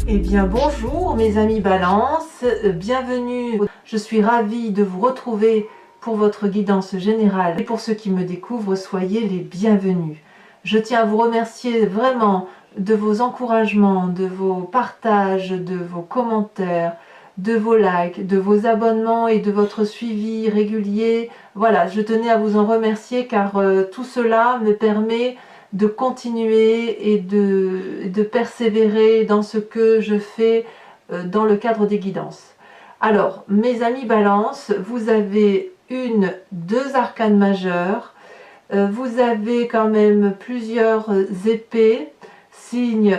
Eh bien bonjour mes amis Balance, bienvenue. Je suis ravie de vous retrouver pour votre guidance générale et pour ceux qui me découvrent, soyez les bienvenus. Je tiens à vous remercier vraiment de vos encouragements, de vos partages, de vos commentaires, de vos likes, de vos abonnements et de votre suivi régulier. Voilà, je tenais à vous en remercier car tout cela me permet de continuer et de persévérer dans ce que je fais dans le cadre des guidances. Alors, mes amis Balance, vous avez deux arcanes majeures, vous avez quand même plusieurs épées, signe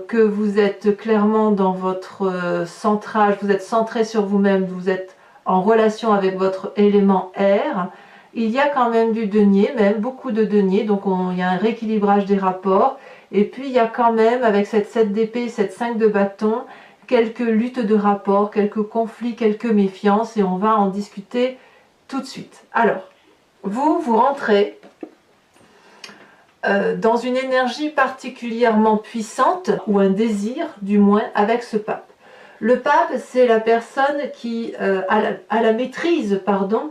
que vous êtes clairement dans votre centrage, vous êtes centré sur vous-même, vous êtes en relation avec votre élément air. Il y a quand même du denier, même beaucoup de denier, donc il y a un rééquilibrage des rapports. Et puis il y a quand même, avec cette 7 d'épée, cette 5 de bâton, quelques luttes de rapports, quelques conflits, quelques méfiances, et on va en discuter tout de suite. Alors, vous rentrez dans une énergie particulièrement puissante, ou un désir du moins, avec ce pape. Le pape, c'est la personne qui a la maîtrise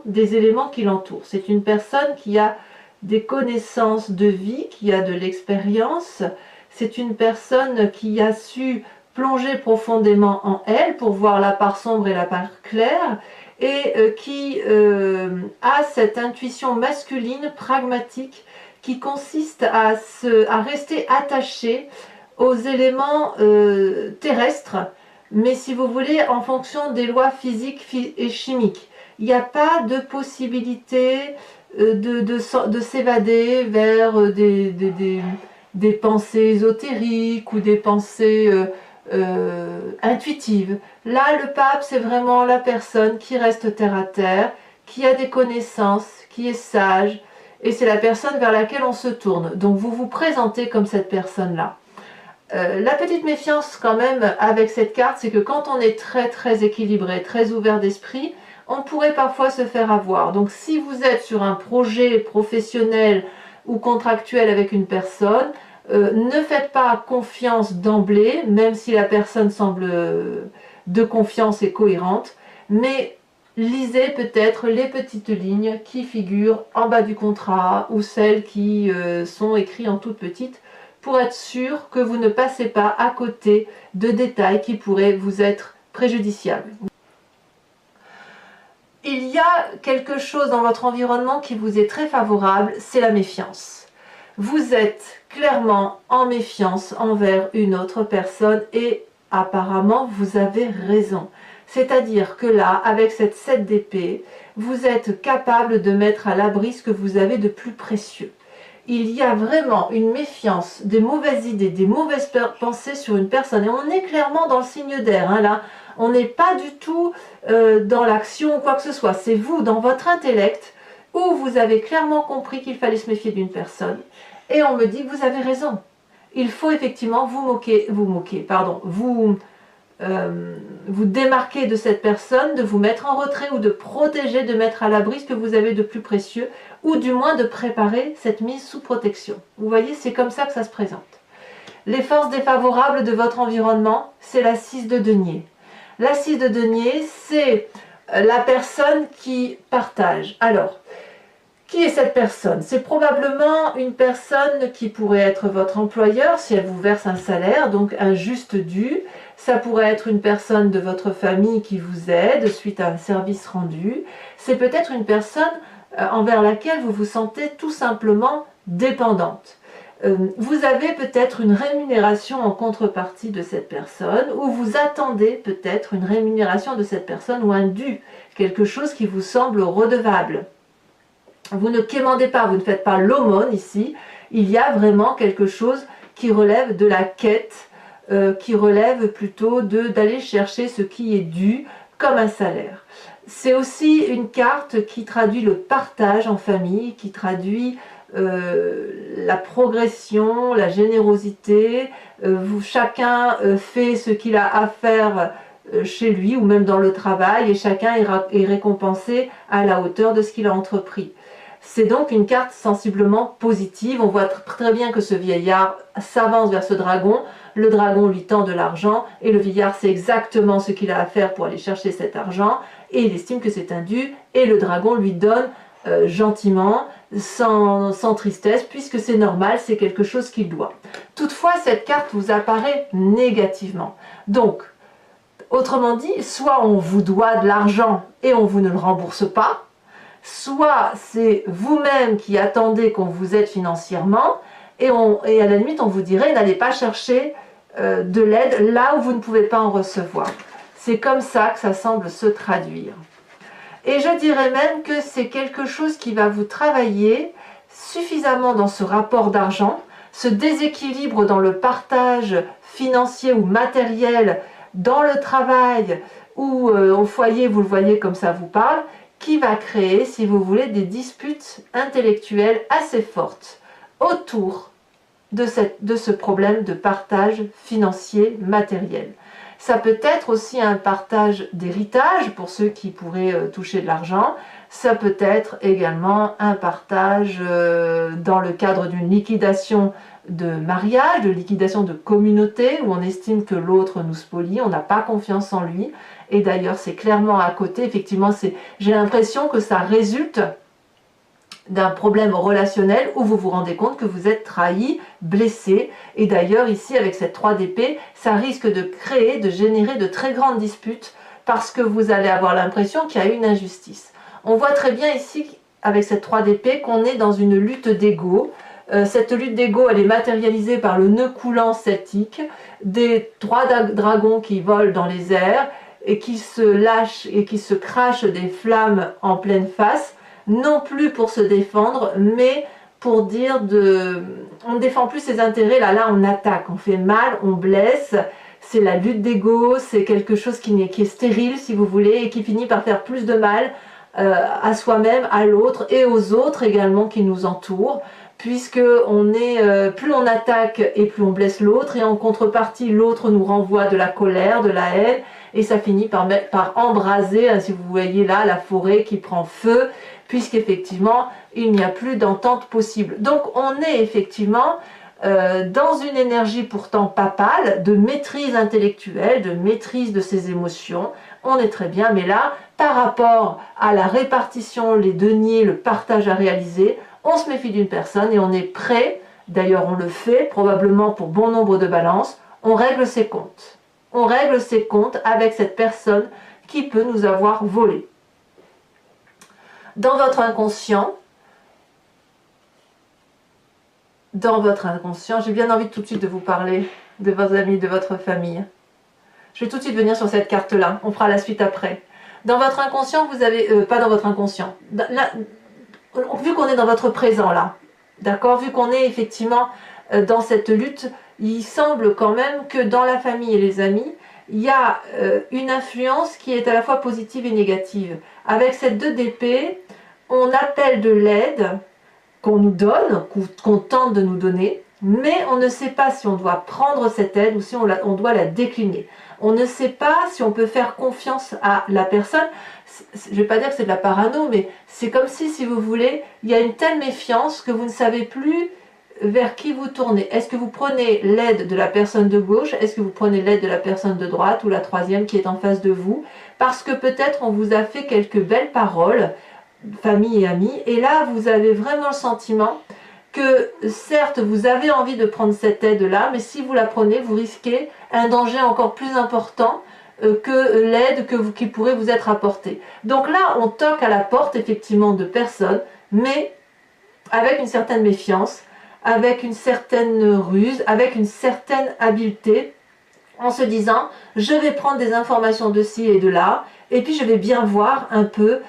des éléments qui l'entourent. C'est une personne qui a des connaissances de vie, qui a de l'expérience. C'est une personne qui a su plonger profondément en elle pour voir la part sombre et la part claire, et qui a cette intuition masculine pragmatique qui consiste à rester attaché aux éléments terrestres, mais si vous voulez, en fonction des lois physiques et chimiques. Il n'y a pas de possibilité de s'évader vers des pensées ésotériques ou des pensées intuitives. Là, le pape, c'est vraiment la personne qui reste terre à terre, qui a des connaissances, qui est sage, et c'est la personne vers laquelle on se tourne. Donc vous vous présentez comme cette personne-là. La petite méfiance quand même avec cette carte, c'est que quand on est très équilibré, très ouvert d'esprit, on pourrait parfois se faire avoir. Donc si vous êtes sur un projet professionnel ou contractuel avec une personne, ne faites pas confiance d'emblée, même si la personne semble de confiance et cohérente, mais lisez peut-être les petites lignes qui figurent en bas du contrat ou celles qui sont écrites en toutes petites, pour être sûr que vous ne passez pas à côté de détails qui pourraient vous être préjudiciables. Il y a quelque chose dans votre environnement qui vous est très favorable, c'est la méfiance. Vous êtes clairement en méfiance envers une autre personne et apparemment vous avez raison. C'est-à-dire que là, avec cette 7 d'épée, vous êtes capable de mettre à l'abri ce que vous avez de plus précieux. Il y a vraiment une méfiance, des mauvaises idées, des mauvaises pensées sur une personne. Et on est clairement dans le signe d'air, hein, là. On n'est pas du tout dans l'action ou quoi que ce soit. C'est vous, dans votre intellect, où vous avez clairement compris qu'il fallait se méfier d'une personne. Et on me dit que vous avez raison. Il faut effectivement vous démarquer de cette personne, de vous mettre en retrait ou de protéger, de mettre à l'abri ce que vous avez de plus précieux, ou du moins de préparer cette mise sous protection. Vous voyez, c'est comme ça que ça se présente. Les forces défavorables de votre environnement, c'est la 6 de denier. La 6 de denier, c'est la personne qui partage. Alors, qui est cette personne? C'est probablement une personne qui pourrait être votre employeur si elle vous verse un salaire, donc un juste dû. Ça pourrait être une personne de votre famille qui vous aide suite à un service rendu. C'est peut-être une personne envers laquelle vous vous sentez tout simplement dépendante. Vous avez peut-être une rémunération en contrepartie de cette personne, ou vous attendez peut-être une rémunération de cette personne ou un dû, quelque chose qui vous semble redevable. Vous ne quémandez pas, vous ne faites pas l'aumône ici, il y a vraiment quelque chose qui relève de la quête, qui relève plutôt d'aller chercher ce qui est dû comme un salaire. C'est aussi une carte qui traduit le partage en famille, qui traduit la progression, la générosité. Chacun fait ce qu'il a à faire chez lui ou même dans le travail, et chacun est récompensé à la hauteur de ce qu'il a entrepris. C'est donc une carte sensiblement positive. On voit très bien que ce vieillard s'avance vers ce dragon. le dragon lui tend de l'argent et le vieillard sait exactement ce qu'il a à faire pour aller chercher cet argent et il estime que c'est un dû et le dragon lui donne gentiment, sans tristesse, puisque c'est normal, c'est quelque chose qu'il doit. Toutefois, cette carte vous apparaît négativement. Donc, autrement dit, soit on vous doit de l'argent et on vous ne le rembourse pas, soit c'est vous-même qui attendez qu'on vous aide financièrement et à la limite on vous dirait n'allez pas chercher de l'aide là où vous ne pouvez pas en recevoir. C'est comme ça que ça semble se traduire. Et je dirais même que c'est quelque chose qui va vous travailler suffisamment dans ce rapport d'argent, ce déséquilibre dans le partage financier ou matériel, dans le travail ou au foyer, vous le voyez comme ça vous parle, qui va créer, si vous voulez, des disputes intellectuelles assez fortes autour de ce problème de partage financier matériel. Ça peut être aussi un partage d'héritage pour ceux qui pourraient toucher de l'argent. Ça peut être également un partage dans le cadre d'une liquidation de mariage, de liquidation de communauté, où on estime que l'autre nous spolie, on n'a pas confiance en lui. Et d'ailleurs, c'est clairement à côté, effectivement, j'ai l'impression que ça résulte d'un problème relationnel où vous vous rendez compte que vous êtes trahi, blessé. Et d'ailleurs, ici, avec cette 3 d'épée, ça risque de générer de très grandes disputes parce que vous allez avoir l'impression qu'il y a une injustice. On voit très bien ici, avec cette 3 d'épée, qu'on est dans une lutte d'ego. Cette lutte d'ego, elle est matérialisée par le nœud coulant celtique, des 3 dragons qui volent dans les airs et qui se lâchent et qui se crachent des flammes en pleine face, non plus pour se défendre, mais pour dire on ne défend plus ses intérêts, là on attaque, on fait mal, on blesse, c'est la lutte d'ego, c'est quelque chose qui est stérile si vous voulez, et qui finit par faire plus de mal à soi-même, à l'autre et aux autres également qui nous entourent, puisque plus on attaque et plus on blesse l'autre, et en contrepartie l'autre nous renvoie de la colère, de la haine, et ça finit par embraser, si vous voyez là, la forêt qui prend feu, puisqu'effectivement, il n'y a plus d'entente possible. Donc, on est effectivement dans une énergie pourtant papale, de maîtrise intellectuelle, de maîtrise de ses émotions. On est très bien, mais là, par rapport à la répartition, les deniers, le partage à réaliser, on se méfie d'une personne et on est prêt, d'ailleurs on le fait, probablement pour bon nombre de balances, on règle ses comptes. On règle ses comptes avec cette personne qui peut nous avoir volé. Dans votre inconscient, j'ai bien envie tout de suite de vous parler de vos amis, de votre famille. Je vais tout de suite venir sur cette carte-là, on fera la suite après. Dans votre inconscient, vous avez... pas dans votre inconscient. Là, vu qu'on est dans votre présent, là, d'accord, vu qu'on est effectivement dans cette lutte, il semble quand même que dans la famille et les amis, il y a une influence qui est à la fois positive et négative. Avec cette 2 d'épée, on appelle de l'aide qu'on nous donne, qu'on tente de nous donner, mais on ne sait pas si on doit prendre cette aide ou si on doit la décliner. On ne sait pas si on peut faire confiance à la personne. Je ne vais pas dire que c'est de la parano, mais c'est comme si vous voulez, il y a une telle méfiance que vous ne savez plus vers qui vous tournez. Est-ce que vous prenez l'aide de la personne de gauche? Est-ce que vous prenez l'aide de la personne de droite ou la troisième qui est en face de vous? Parce que peut-être on vous a fait quelques belles paroles, famille et amis, et là vous avez vraiment le sentiment que certes vous avez envie de prendre cette aide-là, mais si vous la prenez, vous risquez un danger encore plus important que l'aide qui pourrait vous être apportée. Donc là, on toque à la porte effectivement de personnes, mais avec une certaine méfiance, avec une certaine ruse, avec une certaine habileté, en se disant je vais prendre des informations de ci et de là, et puis je vais bien voir un peu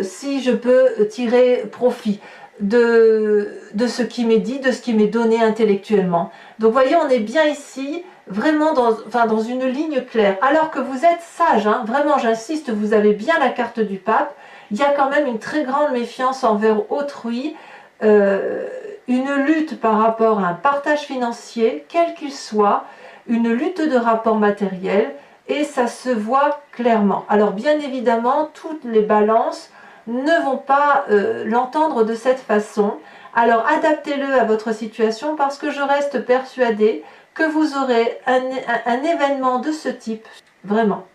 si je peux tirer profit de ce qui m'est dit, de ce qui m'est donné intellectuellement. Donc vous voyez, on est bien ici, vraiment dans une ligne claire, alors que vous êtes sage, hein, vraiment j'insiste, vous avez bien la carte du pape, il y a quand même une très grande méfiance envers autrui, une lutte par rapport à un partage financier, quel qu'il soit, une lutte de rapport matériel, et ça se voit clairement. Alors bien évidemment, toutes les balances ne vont pas l'entendre de cette façon. Alors adaptez-le à votre situation, parce que je reste persuadée que vous aurez un événement de ce type, vraiment,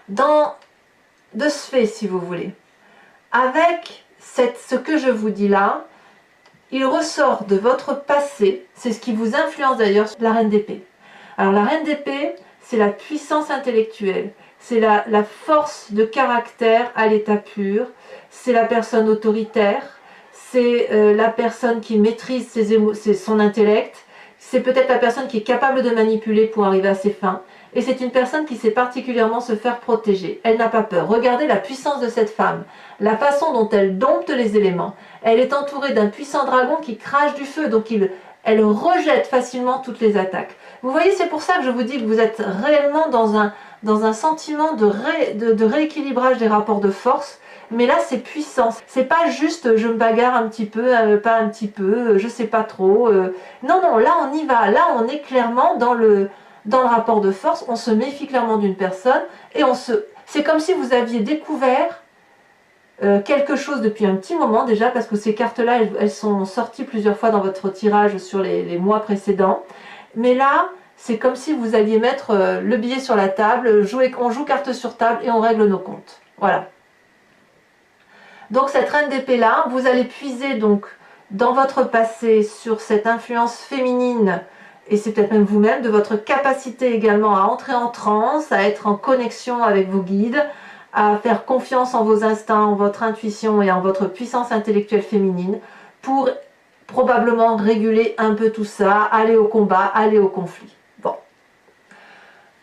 de ce fait, si vous voulez. Avec ce que je vous dis là, il ressort de votre passé, c'est ce qui vous influence d'ailleurs sur la reine d'épée. Alors la reine d'épée, c'est la puissance intellectuelle, c'est la force de caractère à l'état pur, c'est la personne autoritaire, c'est la personne qui maîtrise son intellect, c'est peut-être la personne qui est capable de manipuler pour arriver à ses fins, et c'est une personne qui sait particulièrement se faire protéger. Elle n'a pas peur. Regardez la puissance de cette femme, la façon dont elle dompte les éléments. Elle est entourée d'un puissant dragon qui crache du feu, donc elle rejette facilement toutes les attaques. Vous voyez, c'est pour ça que je vous dis que vous êtes réellement dans un sentiment de rééquilibrage des rapports de force. Mais là, c'est puissant. C'est pas juste je me bagarre un petit peu, pas un petit peu, je sais pas trop. Non, non, là on y va. Là, on est clairement dans le rapport de force. On se méfie clairement d'une personne et c'est comme si vous aviez découvert quelque chose depuis un petit moment déjà, parce que ces cartes-là, elles sont sorties plusieurs fois dans votre tirage sur les mois précédents. Mais là, c'est comme si vous alliez mettre le billet sur la table, on joue carte sur table et on règle nos comptes. Voilà. Donc cette reine d'épée là, vous allez puiser donc dans votre passé sur cette influence féminine, et c'est peut-être même vous-même, de votre capacité également à entrer en transe, à être en connexion avec vos guides, à faire confiance en vos instincts, en votre intuition et en votre puissance intellectuelle féminine pour probablement réguler un peu tout ça, aller au combat, aller au conflit. Bon.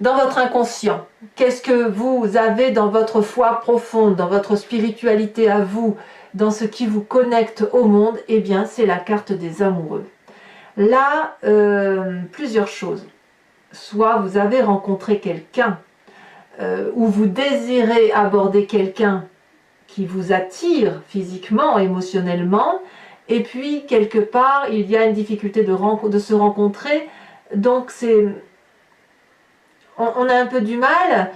Dans votre inconscient, qu'est-ce que vous avez dans votre foi profonde, dans votre spiritualité à vous, dans ce qui vous connecte au monde? Eh bien, c'est la carte des amoureux. Là, plusieurs choses. Soit vous avez rencontré quelqu'un, ou vous désirez aborder quelqu'un qui vous attire physiquement, émotionnellement, et puis quelque part, il y a une difficulté de se rencontrer, donc on a un peu du mal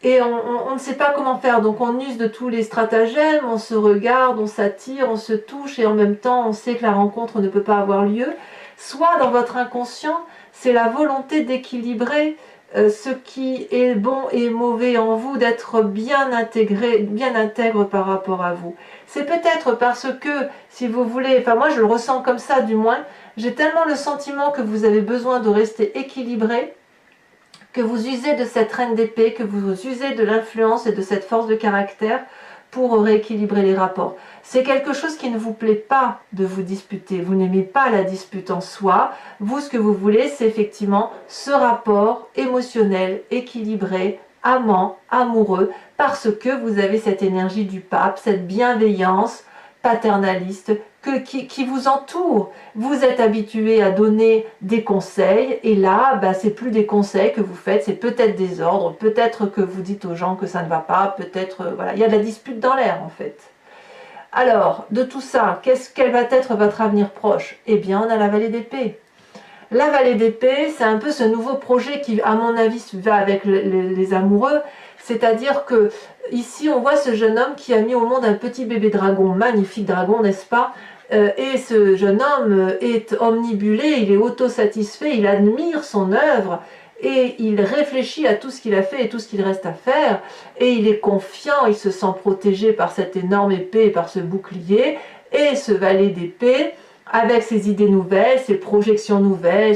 et on ne sait pas comment faire, donc on use de tous les stratagèmes, on se regarde, on s'attire, on se touche et en même temps on sait que la rencontre ne peut pas avoir lieu. Soit dans votre inconscient, c'est la volonté d'équilibrer ce qui est bon et mauvais en vous, d'être bien intégré, bien intègre par rapport à vous. C'est peut-être parce que, si vous voulez, enfin moi je le ressens comme ça du moins, j'ai tellement le sentiment que vous avez besoin de rester équilibré, que vous usez de cette reine d'épée, que vous usez de l'influence et de cette force de caractère pour rééquilibrer les rapports. C'est quelque chose qui ne vous plaît pas de vous disputer, vous n'aimez pas la dispute en soi, vous ce que vous voulez c'est effectivement ce rapport émotionnel, équilibré, amant, amoureux, parce que vous avez cette énergie du pape, cette bienveillance paternaliste qui vous entoure. Vous êtes habitué à donner des conseils et là, c'est plus des conseils que vous faites, c'est peut-être des ordres, peut-être que vous dites aux gens que ça ne va pas, peut-être, voilà, il y a de la dispute dans l'air en fait. Alors, de tout ça, quel va être votre avenir proche? Eh bien, on a la vallée d'épée. La vallée d'épée, c'est un peu ce nouveau projet qui, à mon avis, va avec les amoureux. C'est-à-dire que ici, on voit ce jeune homme qui a mis au monde un petit bébé dragon, magnifique dragon, n'est-ce pas? Et ce jeune homme est omnibulé, il est autosatisfait, il admire son œuvre et il réfléchit à tout ce qu'il a fait et tout ce qu'il reste à faire. Et il est confiant, il se sent protégé par cette énorme épée, par ce bouclier. Et ce valet d'épée, avec ses idées nouvelles, ses projections nouvelles,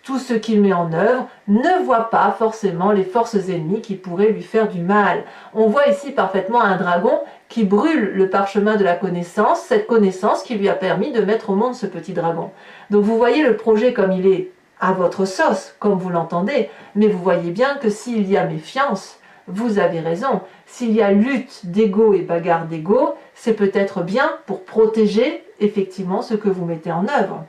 tout ce qu'il met en œuvre, ne voit pas forcément les forces ennemies qui pourraient lui faire du mal. On voit ici parfaitement un dragon qui brûle le parchemin de la connaissance, cette connaissance qui lui a permis de mettre au monde ce petit dragon. Donc vous voyez le projet comme il est à votre sauce, comme vous l'entendez, mais vous voyez bien que s'il y a méfiance, vous avez raison, s'il y a lutte d'ego et bagarre d'ego, c'est peut-être bien pour protéger effectivement ce que vous mettez en œuvre,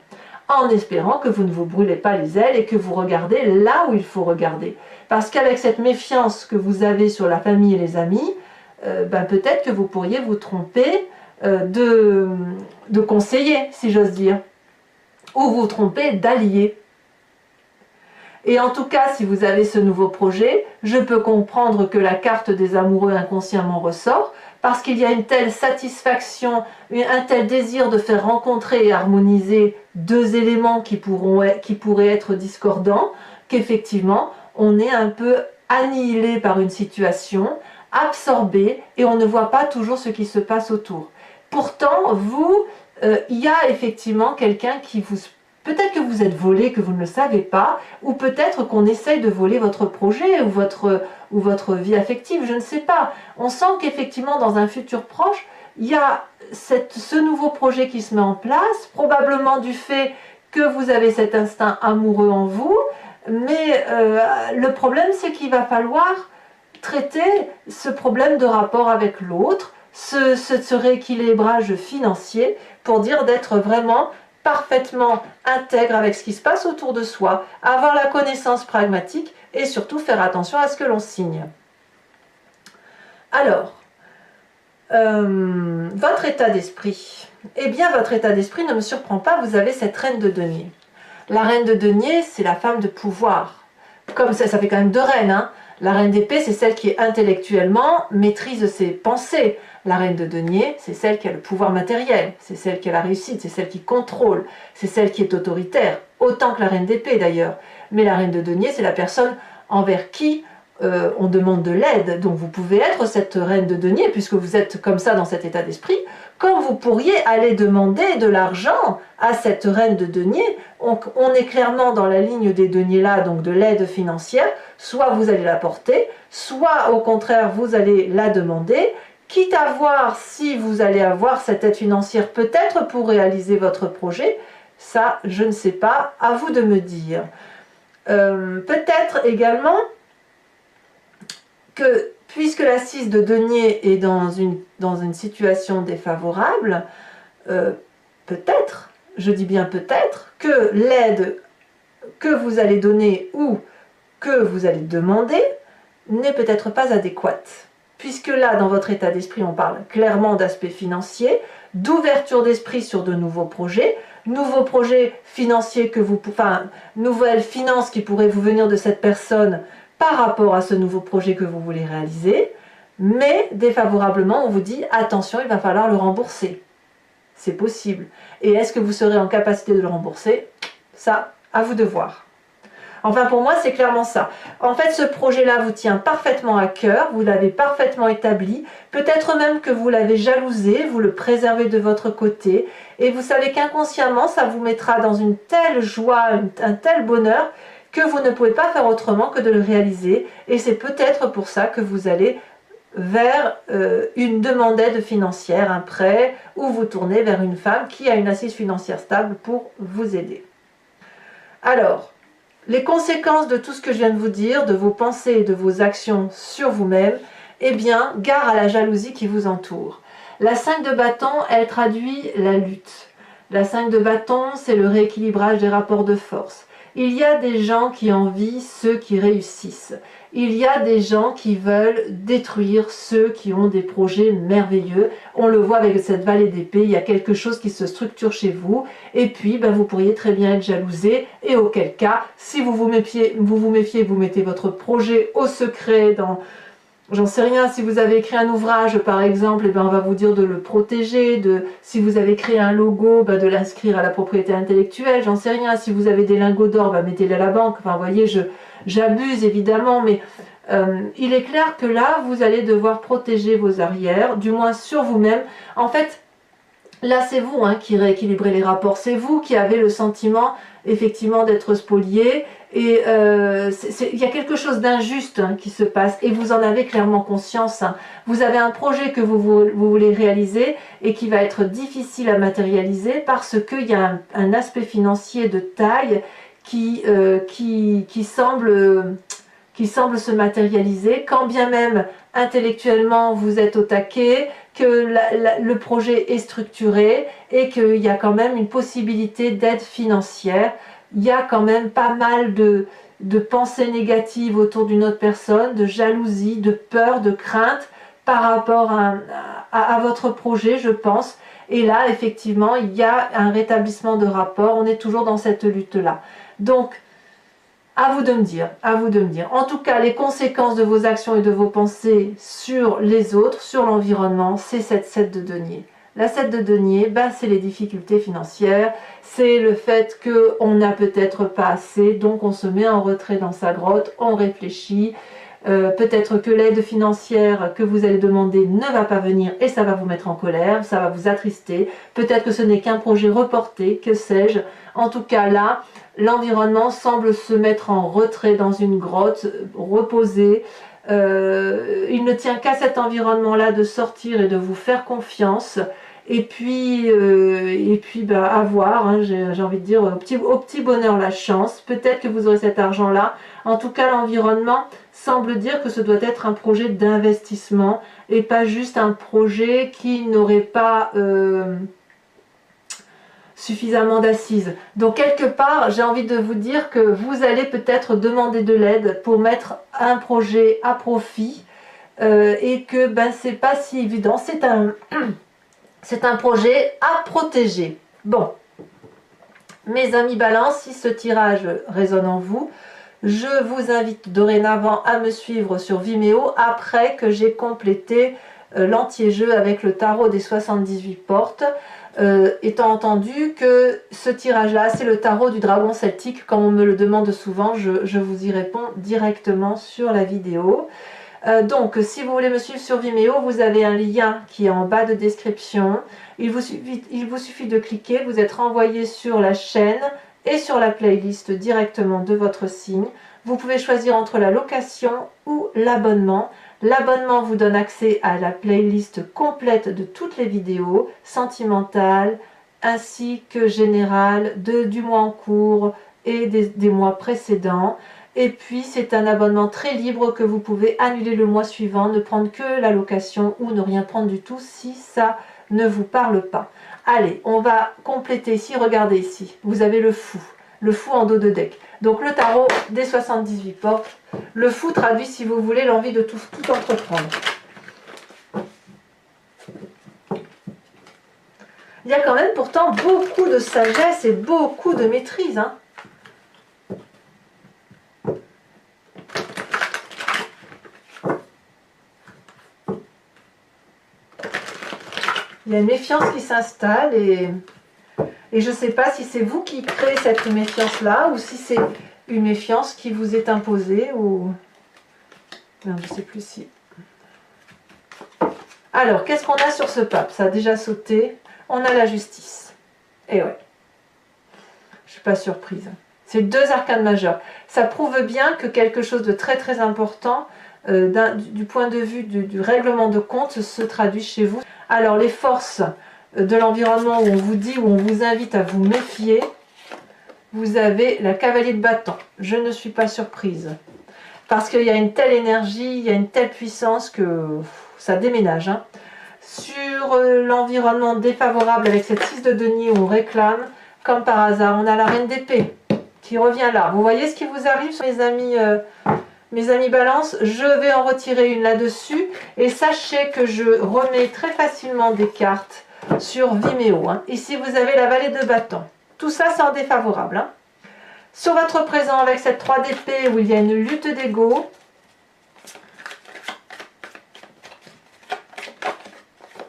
en espérant que vous ne vous brûlez pas les ailes et que vous regardez là où il faut regarder. Parce qu'avec cette méfiance que vous avez sur la famille et les amis, peut-être que vous pourriez vous tromper de conseiller, si j'ose dire, ou vous tromper d'allié. Et en tout cas, si vous avez ce nouveau projet, je peux comprendre que la carte des amoureux inconsciemment ressort, parce qu'il y a une telle satisfaction, un tel désir de faire rencontrer et harmoniser deux éléments qui pourraient être discordants, qu'effectivement, on est un peu annihilé par une situation, absorbé, et on ne voit pas toujours ce qui se passe autour. Pourtant, il y a effectivement quelqu'un qui vous... Peut-être que vous êtes volé, que vous ne le savez pas, ou peut-être qu'on essaye de voler votre projet ou votre vie affective, je ne sais pas. On sent qu'effectivement, dans un futur proche, il y a ce nouveau projet qui se met en place, probablement du fait que vous avez cet instinct amoureux en vous, mais le problème, c'est qu'il va falloir traiter ce problème de rapport avec l'autre, ce rééquilibrage financier, pour dire d'être vraiment parfaitement intègre avec ce qui se passe autour de soi, avoir la connaissance pragmatique et surtout faire attention à ce que l'on signe. Alors, votre état d'esprit. Eh bien, votre état d'esprit ne me surprend pas, vous avez cette reine de denier. La reine de denier, c'est la femme de pouvoir. Comme ça fait quand même deux reines, hein. La reine d'épée, c'est celle qui intellectuellement maîtrise ses pensées. La reine de denier, c'est celle qui a le pouvoir matériel, c'est celle qui a la réussite, c'est celle qui contrôle, c'est celle qui est autoritaire, autant que la reine d'épée d'ailleurs. Mais la reine de denier, c'est la personne envers qui on demande de l'aide. Donc vous pouvez être cette reine de denier, puisque vous êtes comme ça dans cet état d'esprit, comme vous pourriez aller demander de l'argent à cette reine de denier. On est clairement dans la ligne des deniers là, donc de l'aide financière. Soit vous allez l'apporter, soit au contraire vous allez la demander, quitte à voir si vous allez avoir cette aide financière peut-être pour réaliser votre projet. Ça, je ne sais pas, à vous de me dire. Peut-être également que, puisque la 6 de denier est dans une situation défavorable, peut-être, je dis bien peut-être, que l'aide que vous allez donner ou que vous allez demander n'est peut-être pas adéquate. Puisque là, dans votre état d'esprit, on parle clairement d'aspect financier, d'ouverture d'esprit sur de nouveaux projets financiers nouvelles finances qui pourraient vous venir de cette personne par rapport à ce nouveau projet que vous voulez réaliser, mais défavorablement, on vous dit attention, il va falloir le rembourser. C'est possible. Et est-ce que vous serez en capacité de le rembourser? Ça, à vous de voir. Enfin, pour moi, c'est clairement ça. En fait, ce projet-là vous tient parfaitement à cœur, vous l'avez parfaitement établi, peut-être même que vous l'avez jalousé, vous le préservez de votre côté, et vous savez qu'inconsciemment, ça vous mettra dans une telle joie, un tel bonheur, que vous ne pouvez pas faire autrement que de le réaliser, et c'est peut-être pour ça que vous allez vers une demande d'aide financière, un prêt, ou vous tournez vers une femme qui a une assise financière stable pour vous aider. Alors, les conséquences de tout ce que je viens de vous dire, de vos pensées et de vos actions sur vous-même, eh bien, gare à la jalousie qui vous entoure. La 5 de bâton, elle traduit la lutte. La 5 de bâton, c'est le rééquilibrage des rapports de force. Il y a des gens qui envient ceux qui réussissent. Il y a des gens qui veulent détruire ceux qui ont des projets merveilleux. On le voit avec cette vallée d'épée, il y a quelque chose qui se structure chez vous. Et puis, vous pourriez très bien être jalousé. Et auquel cas, si vous vous méfiez, vous mettez votre projet au secret dans... J'en sais rien, si vous avez écrit un ouvrage par exemple, on va vous dire de le protéger, si vous avez créé un logo, de l'inscrire à la propriété intellectuelle, j'en sais rien, si vous avez des lingots d'or, mettez-les à la banque, vous voyez, j'abuse évidemment, mais il est clair que là, vous allez devoir protéger vos arrières, du moins sur vous-même. En fait, là c'est vous qui rééquilibrez les rapports, c'est vous qui avez le sentiment effectivement d'être spolié, et il y a quelque chose d'injuste qui se passe, et vous en avez clairement conscience. Vous avez un projet que vous voulez réaliser et qui va être difficile à matérialiser parce qu'il y a un aspect financier de taille qui semble se matérialiser, quand bien même intellectuellement vous êtes au taquet, que le projet est structuré et qu'il y a quand même une possibilité d'aide financière. Il y a quand même pas mal de pensées négatives autour d'une autre personne, de jalousie, de peur, de crainte par rapport à votre projet, je pense. Et là, effectivement, il y a un rétablissement de rapport. On est toujours dans cette lutte-là. Donc, À vous de me dire, à vous de me dire. En tout cas, les conséquences de vos actions et de vos pensées sur les autres, sur l'environnement, c'est cette 7 de denier. La 7 de denier, ben, c'est les difficultés financières, c'est le fait qu'on n'a peut-être pas assez, donc on se met en retrait dans sa grotte, on réfléchit. Peut-être que l'aide financière que vous allez demander ne va pas venir et ça va vous mettre en colère, ça va vous attrister. Peut-être que ce n'est qu'un projet reporté, que sais-je. En tout cas là, l'environnement semble se mettre en retrait dans une grotte, reposer. Il ne tient qu'à cet environnement-là de sortir et de vous faire confiance. Et puis bah, à voir, hein, j'ai envie de dire, au petit bonheur la chance. Peut-être que vous aurez cet argent-là. En tout cas, l'environnement semble dire que ce doit être un projet d'investissement et pas juste un projet qui n'aurait pas suffisamment d'assises. Donc quelque part, j'ai envie de vous dire que vous allez peut-être demander de l'aide pour mettre un projet à profit et que ben, c'est pas si évident. C'est un projet à protéger. Bon, mes amis Balance, si ce tirage résonne en vous, je vous invite dorénavant à me suivre sur Vimeo après que j'ai complété l'anti-jeu avec le tarot des 78 portes, étant entendu que ce tirage-là, c'est le tarot du dragon celtique, comme on me le demande souvent, je vous y réponds directement sur la vidéo. Donc, si vous voulez me suivre sur Vimeo, vous avez un lien qui est en bas de description. Il vous suffit de cliquer, vous êtes renvoyé sur la chaîne et sur la playlist directement de votre signe. Vous pouvez choisir entre la location ou l'abonnement. L'abonnement vous donne accès à la playlist complète de toutes les vidéos, sentimentales ainsi que générales, du mois en cours et des mois précédents. Et puis c'est un abonnement très libre que vous pouvez annuler le mois suivant, ne prendre que la location ou ne rien prendre du tout si ça ne vous parle pas. Allez, on va compléter ici, regardez ici, vous avez le fou en dos de deck. Donc le tarot des 78 portes, le fou traduit si vous voulez l'envie de tout entreprendre. Il y a quand même pourtant beaucoup de sagesse et beaucoup de maîtrise, hein. Il y a une méfiance qui s'installe et je ne sais pas si c'est vous qui créez cette méfiance-là ou si c'est une méfiance qui vous est imposée ou... Non, je ne sais plus si... Alors, qu'est-ce qu'on a sur ce pape? Ça a déjà sauté. On a la justice. Et ouais. Je ne suis pas surprise. C'est deux arcanes majeurs. Ça prouve bien que quelque chose de très très important du point de vue du règlement de compte se traduit chez vous. Alors les forces de l'environnement où on vous dit, où on vous invite à vous méfier, vous avez la cavalier de bâton. Je ne suis pas surprise. Parce qu'il y a une telle énergie, il y a une telle puissance que ça déménage. Hein. Sur l'environnement défavorable avec cette 6 de denier où on réclame, comme par hasard, on a la reine d'épée qui revient là. Vous voyez ce qui vous arrive, mes amis Balance, je vais en retirer une là-dessus et sachez que je remets très facilement des cartes sur Vimeo. Hein. Ici, vous avez la vallée de bâton. Tout ça, c'est en défavorable. Hein. Sur votre présent, avec cette 3 d'épée où il y a une lutte d'ego,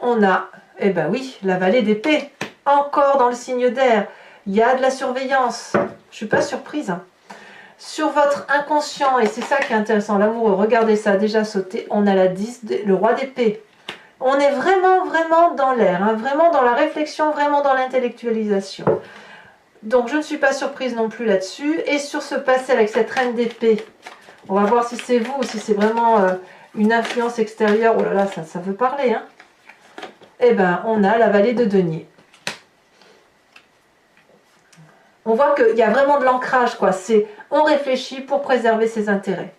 on a, eh ben oui, la vallée d'épée. Encore dans le signe d'air. Il y a de la surveillance. Je ne suis pas surprise. Hein. Sur votre inconscient, et c'est ça qui est intéressant, l'amoureux, regardez ça, déjà sauté, on a la 10, le roi d'épée. On est vraiment dans l'air, hein, vraiment dans la réflexion, vraiment dans l'intellectualisation. Donc je ne suis pas surprise non plus là-dessus. Et sur ce passé avec cette reine d'épée, on va voir si c'est vous ou si c'est vraiment une influence extérieure. Oh là là, ça veut parler. Hein. Eh bien, on a la vallée de denier. On voit qu'il y a vraiment de l'ancrage, quoi. C'est on réfléchit pour préserver ses intérêts.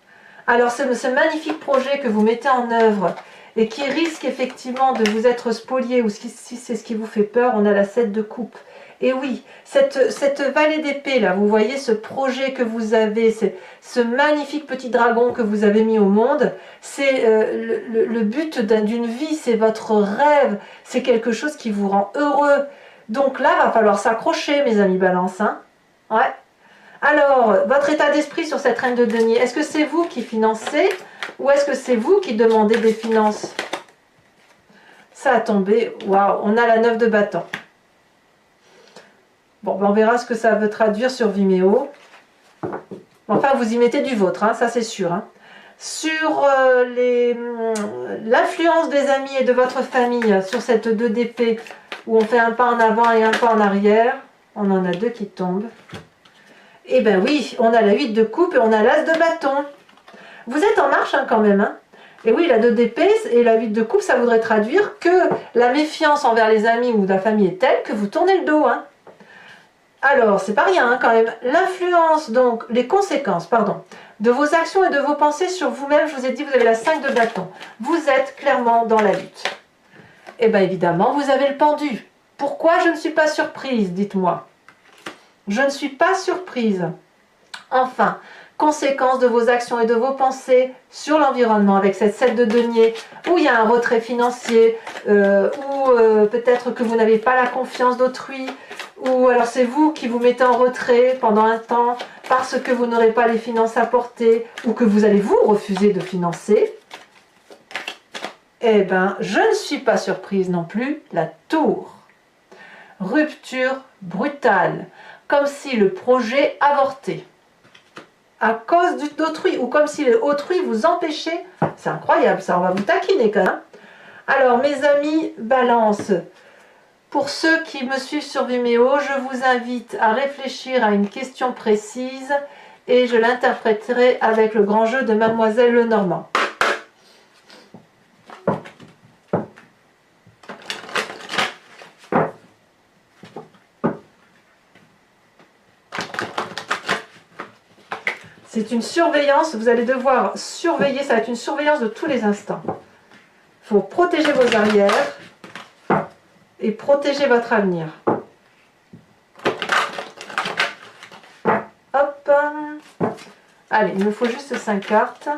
Alors ce magnifique projet que vous mettez en œuvre et qui risque effectivement de vous être spolié ou si c'est ce qui vous fait peur, on a la 7 de coupe. Et oui, cette vallée d'épée là, vous voyez ce projet que vous avez, ce magnifique petit dragon que vous avez mis au monde, c'est le but d'une vie, c'est votre rêve, c'est quelque chose qui vous rend heureux. Donc là, il va falloir s'accrocher, mes amis Balance. Hein, ouais. Alors, votre état d'esprit sur cette reine de denier, est-ce que c'est vous qui financez ou est-ce que c'est vous qui demandez des finances? Ça a tombé, waouh, on a la 9 de bâton. Bon, ben on verra ce que ça veut traduire sur Vimeo. Enfin, vous y mettez du vôtre, hein, ça c'est sûr. Hein. Sur l'influence des amis et de votre famille sur cette 2 d'épée, où on fait un pas en avant et un pas en arrière, on en a 2 qui tombent. Eh bien oui, on a la 8 de coupe et on a l'as de bâton. Vous êtes en marche hein, quand même. Hein. Et oui, la 2 d'épée et la 8 de coupe, ça voudrait traduire que la méfiance envers les amis ou la famille est telle que vous tournez le dos. Hein. Alors, c'est pas rien hein, quand même. L'influence, donc, les conséquences, pardon, de vos actions et de vos pensées sur vous-même, je vous ai dit, vous avez la 5 de bâton. Vous êtes clairement dans la lutte. Et bien évidemment, vous avez le pendu. Pourquoi je ne suis pas surprise, dites-moi. Je ne suis pas surprise. Enfin, conséquence de vos actions et de vos pensées sur l'environnement avec cette 7 de denier où il y a un retrait financier, ou peut-être que vous n'avez pas la confiance d'autrui, ou alors c'est vous qui vous mettez en retrait pendant un temps parce que vous n'aurez pas les finances apportées ou que vous allez vous refuser de financer. Eh bien, je ne suis pas surprise non plus, la tour. Rupture brutale, comme si le projet avortait. À cause d'autrui, ou comme si autrui vous empêchait. C'est incroyable ça, on va vous taquiner quand même. Alors mes amis balance, pour ceux qui me suivent sur Vimeo, je vous invite à réfléchir à une question précise et je l'interpréterai avec le grand jeu de Mademoiselle Lenormand. C'est une surveillance, vous allez devoir surveiller, ça va être une surveillance de tous les instants. Il faut protéger vos arrières et protéger votre avenir. Hop. Allez, il me faut juste 5 cartes.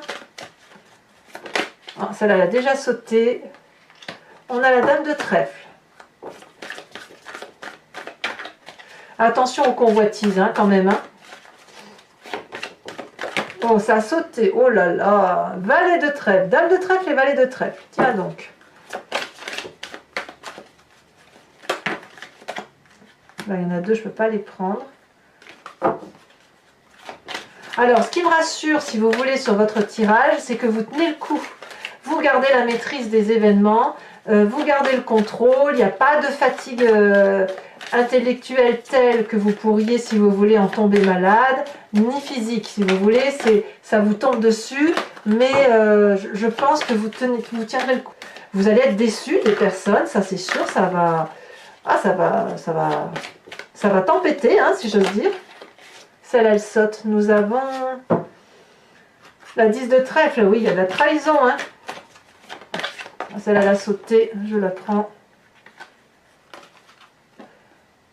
Oh, celle-là, elle a déjà sauté. On a la dame de trèfle. Attention aux convoitises, hein, quand même. Hein. Oh, ça a sauté. Oh là là. Valet de trèfle. Dame de trèfle et valet de trèfle. Tiens donc. Là, il y en a 2, je ne peux pas les prendre. Alors, ce qui me rassure, si vous voulez, sur votre tirage, c'est que vous tenez le coup. Vous gardez la maîtrise des événements, vous gardez le contrôle, il n'y a pas de fatigue intellectuelle telle que vous pourriez, si vous voulez, en tomber malade, ni physique, si vous voulez, ça vous tombe dessus, mais je pense que vous tiendrez le coup. Vous allez être déçu des personnes, ça c'est sûr, ça va tempêter, hein, si j'ose dire. Celle-là, elle saute. Nous avons la 10 de trèfle, oui, il y a de la trahison, hein. Celle-là, elle a sauté, je la prends.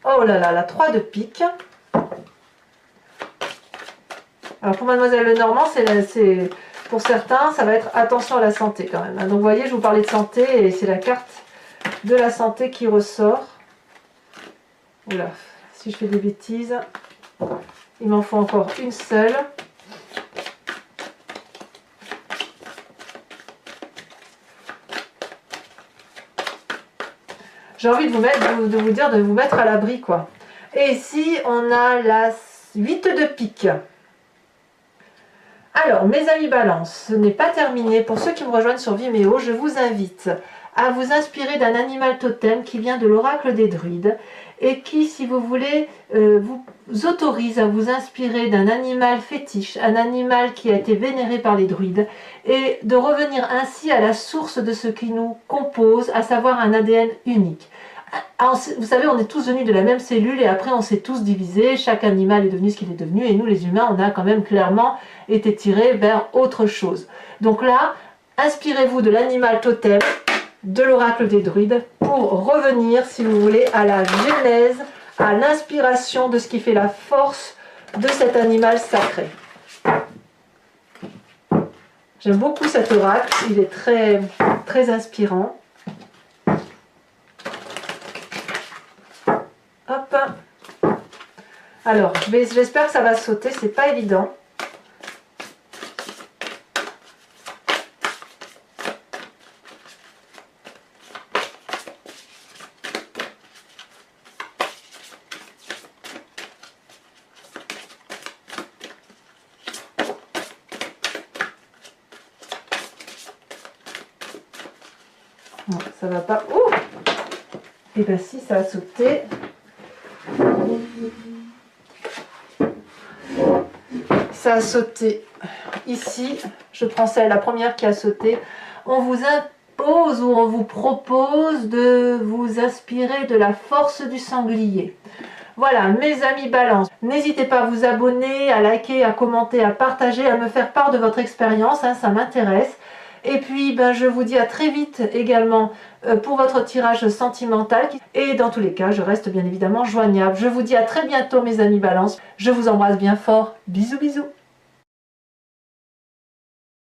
Oh là là, la 3 de pique. Alors pour Mademoiselle Lenormand, c'est pour certains, ça va être attention à la santé quand même. Donc vous voyez, je vous parlais de santé et c'est la carte de la santé qui ressort. Oula, si je fais des bêtises, il m'en faut encore une seule. J'ai envie de vous dire de vous mettre à l'abri, quoi. Et ici, on a la 8 de pique. Alors, mes amis balance, ce n'est pas terminé. Pour ceux qui me rejoignent sur Vimeo, je vous invite à vous inspirer d'un animal totem qui vient de l'oracle des druides et qui, si vous voulez, vous autorise à vous inspirer d'un animal fétiche, un animal qui a été vénéré par les druides, et de revenir ainsi à la source de ce qui nous compose, à savoir un ADN unique. Alors, vous savez, on est tous venus de la même cellule et après on s'est tous divisés, chaque animal est devenu ce qu'il est devenu et nous les humains, on a quand même clairement été tirés vers autre chose. Donc là, inspirez-vous de l'animal totem, de l'oracle des druides, pour revenir, si vous voulez, à la genèse, à l'inspiration de ce qui fait la force de cet animal sacré. J'aime beaucoup cet oracle, il est très, très inspirant. Hop. Alors, j'espère que ça va sauter, c'est pas évident. Non, ça va pas. Oh! Et bien si, ça a sauté. Ça a sauté ici. Je prends celle, la première qui a sauté. On vous impose ou on vous propose de vous inspirer de la force du sanglier. Voilà, mes amis Balance, n'hésitez pas à vous abonner, à liker, à commenter, à partager, à me faire part de votre expérience, hein, ça m'intéresse. Et puis, ben, je vous dis à très vite également pour votre tirage sentimental. Et dans tous les cas, je reste bien évidemment joignable. Je vous dis à très bientôt mes amis Balance. Je vous embrasse bien fort. Bisous, bisous.